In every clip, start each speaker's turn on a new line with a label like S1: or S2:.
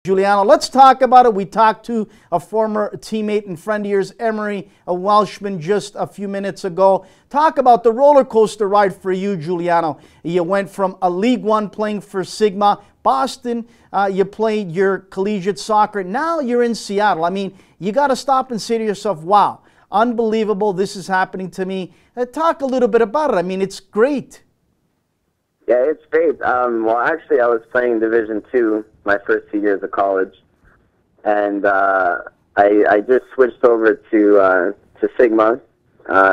S1: Giuliano, let's talk about it. We talked to a former teammate and friend of yours, Emery, a Welshman, just a few minutes ago. Talk about the roller coaster ride for you, Giuliano. You went from a League One playing for Sigma, Boston, you played your collegiate soccer. Now you're in Seattle. I mean, you got to stop and say to yourself, wow, unbelievable, this is happening to me. Talk a little bit about it. I mean, it's great.
S2: Yeah, it's great. Well, actually, I was playing Division II my first 2 years of college, and I just switched over to Sigma.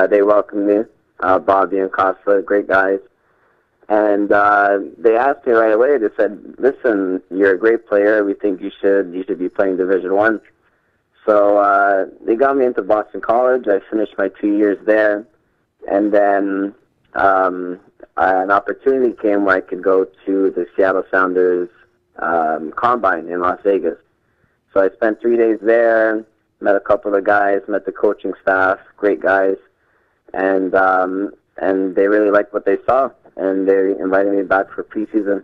S2: They welcomed me, Bobby and Costa, great guys, and they asked me right away. They said, "Listen, you're a great player. We think you should be playing Division I." So they got me into Boston College. I finished my 2 years there, and then an opportunity came where I could go to the Seattle Sounders Combine in Las Vegas. So I spent 3 days there, met a couple of guys, met the coaching staff, great guys, and they really liked what they saw, and they invited me back for preseason.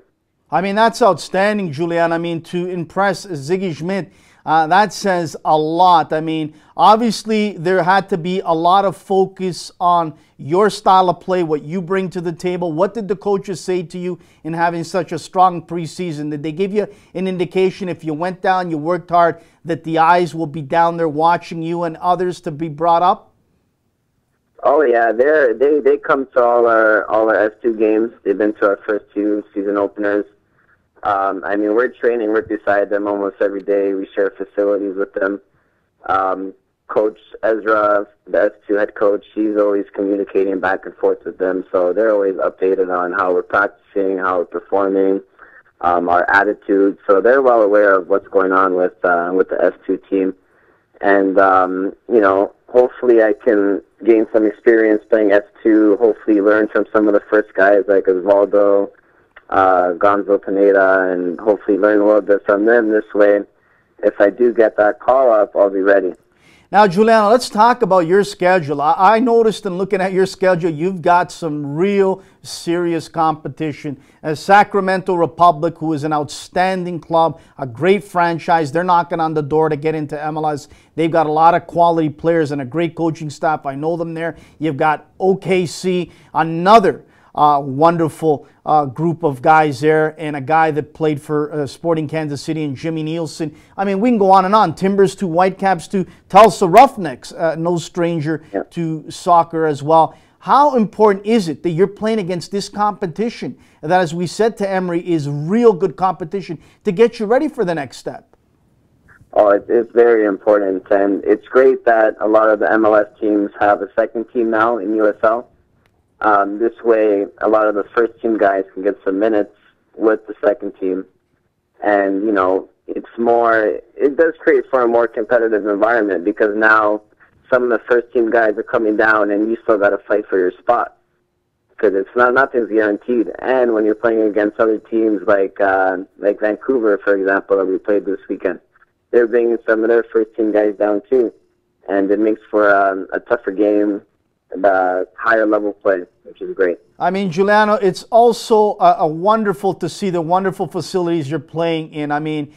S1: I mean, that's outstanding, Giuliano. I mean, to impress Ziggy Schmidt, that says a lot. I mean, obviously, there had to be a lot of focus on your style of play, what you bring to the table. What did the coaches say to you in having such a strong preseason? Did they give you an indication if you went down, you worked hard, that the eyes will be down there watching you and others to be brought up?
S2: Oh yeah, they come to all our S2 games. They've been to our first 2 season openers. I mean, we're training right beside them almost every day. We share facilities with them. Coach Ezra, the S2 head coach, she's always communicating back and forth with them. So they're always updated on how we're practicing, how we're performing, our attitude. So they're well aware of what's going on with the S2 team. And, you know, hopefully I can gain some experience playing S2, hopefully learn from some of the first guys like Osvaldo, Gonzo Pineda, and hopefully learn a little bit from them. This way, if I do get that call up, I'll be ready.
S1: Now, Giuliano, let's talk about your schedule. I noticed in looking at your schedule, you've got some real serious competition. As Sacramento Republic, who is an outstanding club, a great franchise, they're knocking on the door to get into MLS. They've got a lot of quality players and a great coaching staff. I know them there. You've got OKC, another wonderful group of guys there, and a guy that played for Sporting Kansas City, and Jimmy Nielsen. I mean, we can go on and on. Timbers to Whitecaps to Tulsa Roughnecks, no stranger to soccer as well. How important is it that you're playing against this competition that, as we said to Emery, is real good competition to get you ready for the next step?
S2: Oh, it's very important, and it's great that a lot of the MLS teams have a second team now in USL. This way, a lot of the first team guys can get some minutes with the second team. And, you know, it does create for a more competitive environment, because now some of the first team guys are coming down and you still got to fight for your spot, because nothing's guaranteed. And when you're playing against other teams like Vancouver, for example, that we played this weekend, they're bringing some of their first team guys down too. And it makes for a tougher game, the higher level play, which is great.
S1: I mean, Giuliano, it's also wonderful to see the wonderful facilities you're playing in. I mean,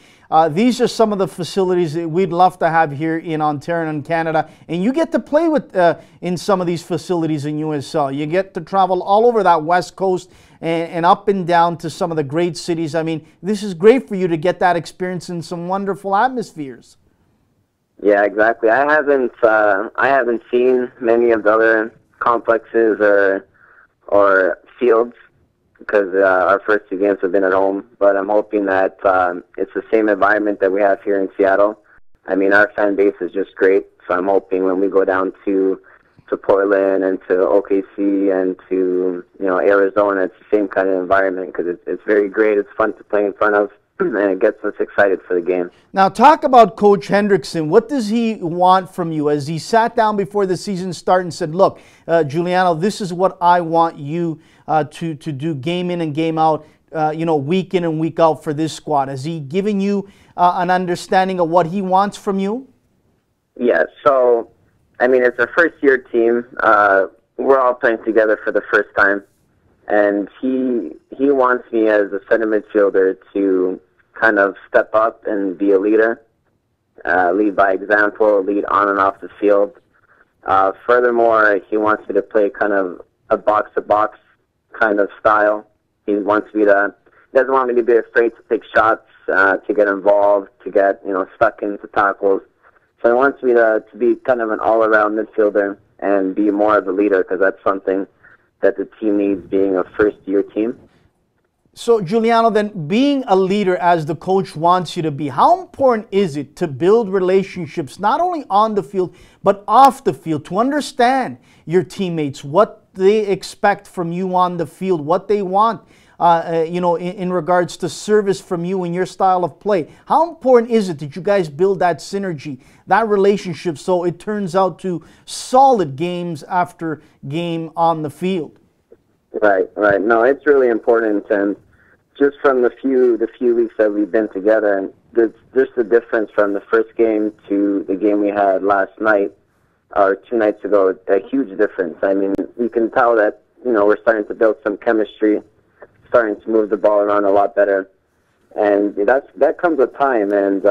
S1: these are some of the facilities that we'd love to have here in Ontario and Canada, and you get to play with in some of these facilities in USL. You get to travel all over that West Coast and up and down to some of the great cities. I mean, this is great for you to get that experience in some wonderful atmospheres.
S2: Yeah, exactly. I haven't seen many of the other complexes or fields, because our first 2 games have been at home. But I'm hoping that it's the same environment that we have here in Seattle. I mean, our fan base is just great. So I'm hoping when we go down to Portland and to OKC and to Arizona, it's the same kind of environment, because it's very great. It's fun to play in front of, and it gets us excited for the game. Now,
S1: talk about Coach Hendrickson. What does he want from you? As he sat down before the season started and said, look, Giuliano, this is what I want you to do game in and game out, week in and week out for this squad. Has he given you an understanding of what he wants from you?
S2: Yeah, so, I mean, it's a first-year team. We're all playing together for the first time. And he wants me as a center midfielder to kind of step up and be a leader, lead by example, lead on and off the field. Furthermore, he wants me to play kind of a box-to-box kind of style. He doesn't want me to be afraid to take shots, to get involved, to get, stuck into tackles. So he wants me to be kind of an all-around midfielder and be more of a leader, because that's something that the team needs, being a first-year team.
S1: So, Giuliano, then, being a leader as the coach wants you to be, how important is it to build relationships, not only on the field, but off the field, to understand your teammates, what they expect from you on the field, what they want, in regards to service from you and your style of play? How important is it that you guys build that synergy, that relationship, so it turns out to solid games after game on the field?
S2: Right. No, it's really important, and just from the few weeks that we've been together, and just the difference from the first game to the game we had last night or 2 nights ago, a huge difference. I mean, you can tell that we're starting to build some chemistry, starting to move the ball around a lot better, and that comes with time. And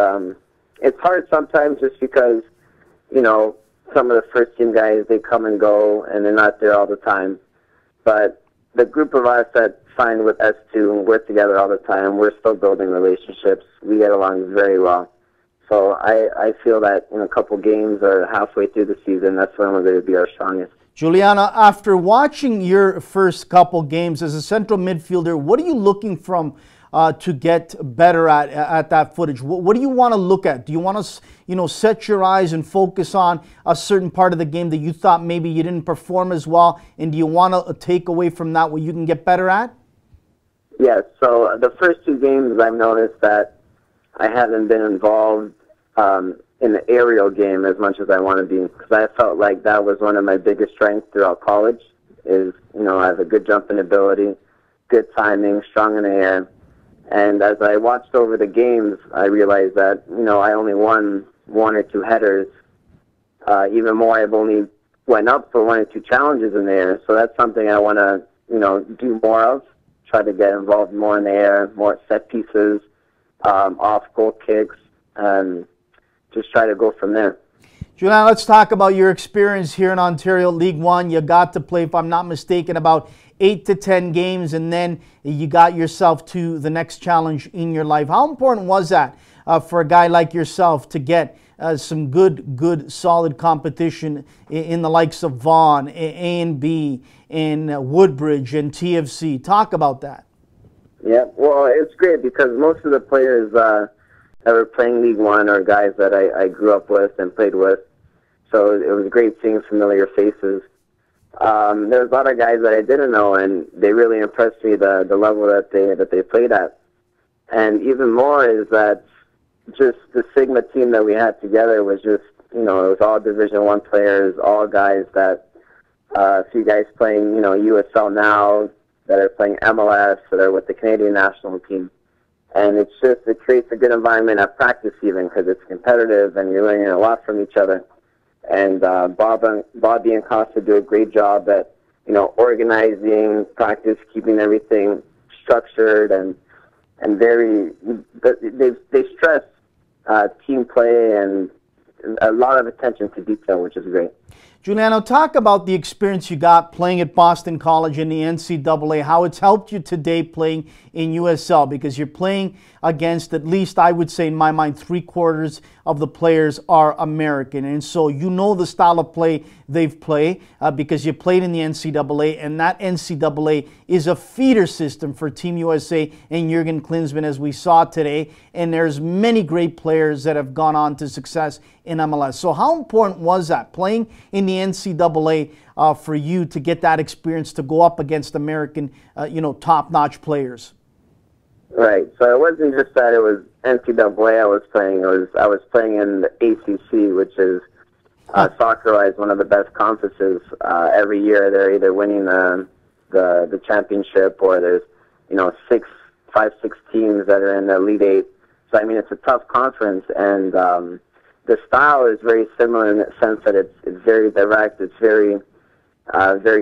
S2: it's hard sometimes, just because some of the first team guys, they come and go and they're not there all the time, but the group of us that signed with S2 and work together all the time, we're still building relationships. We get along very well. So I feel that in a couple games or halfway through the season, that's when we're going to be our strongest.
S1: Giuliano, after watching your first couple games as a central midfielder, what are you looking from to get better at that footage? What do you want to look at? Do you want to, set your eyes and focus on a certain part of the game that you thought maybe you didn't perform as well? And do you want to take away from that what you can get better at?
S2: Yes. So the first 2 games, I've noticed that I haven't been involved in the aerial game as much as I want to be, because I felt like that was one of my biggest strengths throughout college. I have a good jumping ability, good timing, strong in the air. And as I watched over the games, I realized that, I only won 1 or 2 headers. Even more, I've only went up for 1 or 2 challenges in the air. So that's something I want to, do more of, try to get involved more in the air, more set pieces, off goal kicks, and just try to go from there.
S1: Giuliano, let's talk about your experience here in Ontario League One. You got to play, if I'm not mistaken, about 8 to 10 games, and then you got yourself to the next challenge in your life. How important was that for a guy like yourself to get some good, solid competition in the likes of Vaughan, A&B, and Woodbridge, and TFC? Talk about that.
S2: Yeah, well, it's great because most of the players that were playing League One are guys that I grew up with and played with. So it was great seeing familiar faces. There's a lot of guys that I didn't know, and they really impressed me, the level that they played at. And even more is that just the Sigma team that we had together was just, it was all Division I players, all guys that, a few guys playing, USL now, that are playing MLS, that are with the Canadian national team. And it creates a good environment at practice even, because it's competitive and you're learning a lot from each other. And Bobby and Costa do a great job at, organizing practice, keeping everything structured, and they stress team play and a lot of attention to detail, which is great.
S1: Giuliano, talk about the experience you got playing at Boston College in the NCAA, how it's helped you today playing in USL, because you're playing against, at least I would say in my mind, 3/4 of the players are American. And so you know the style of play they've played because you played in the NCAA, and that NCAA is a feeder system for Team USA and Jurgen Klinsmann, as we saw today. And there's many great players that have gone on to success in MLS. So how important was that, playing in the NCAA for you to get that experience to go up against American, top-notch players?
S2: Right. So it wasn't just that it was NCAA I was playing. I was playing in the ACC, which is soccer-wise one of the best conferences. Every year they're either winning the championship, or there's 5-6 teams that are in the Elite Eight. So I mean, it's a tough conference, and the style is very similar in the sense that it's very direct. It's very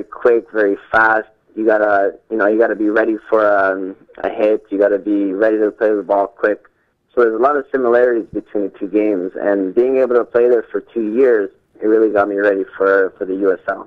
S2: quick, very fast. You gotta be ready for a hit. You gotta be ready to play the ball quick. So there's a lot of similarities between the two games, and being able to play there for 2 years, it really got me ready for the USL.